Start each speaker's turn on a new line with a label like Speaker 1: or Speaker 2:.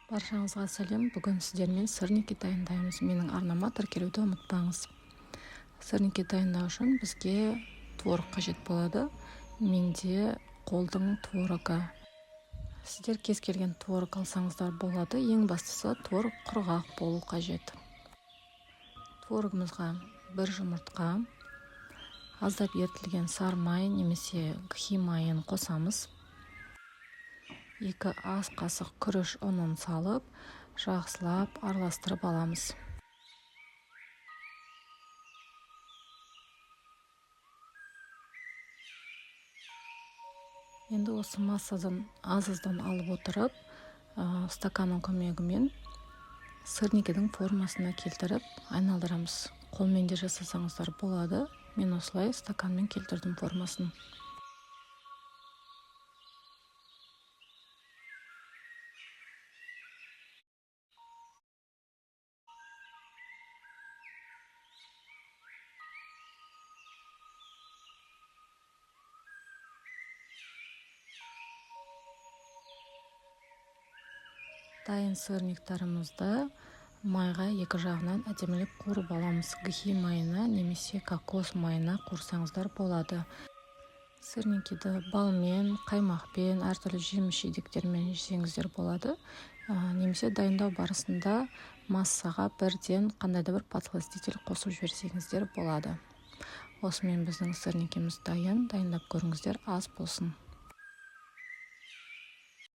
Speaker 1: Баршаңызға сәлем. Бүгін сіздермен сырники дайындаймыз. Менің арнама тіркелуді ұмытпаңыз. Сырники дайындау үшін бізге творог қажет болады. Менде қолдың творогы. Сіздер кез келген творог алсаңыздар болады. Ең бастысы творог құрғақ болу қажет. Творогымызға бір жұмыртқа, аздап ерітілген сары май немесе гхи майын қосамыз. 2 ас қасық күріш ұнын салып, жақсылап араластырып аламыз. Енді осы массадан азыздан алып отырып, стаканның көмегімен сырникидің формасына келтіріп айналдырамыз. Қолмен де жасасаңыздар болады. Мен осылай стаканмен келтірдім формасын. Дайын сырниктарымызды майға екі жағынан әдемілеп қуырып аламыз. Гхи майына немесе кокос майына қуырсаңыздар болады. Сырникиді балмен, қаймақпен, әртүрлі жеміс-жидектермен жесеңіздер болады. Немесе дайындау барысында массаға бірден қандай да бір подсластитель қосып жіберсеңіздер болады. Осымен біздің сырникиміз дайын. Дайындап көріңіздер, ас болсын.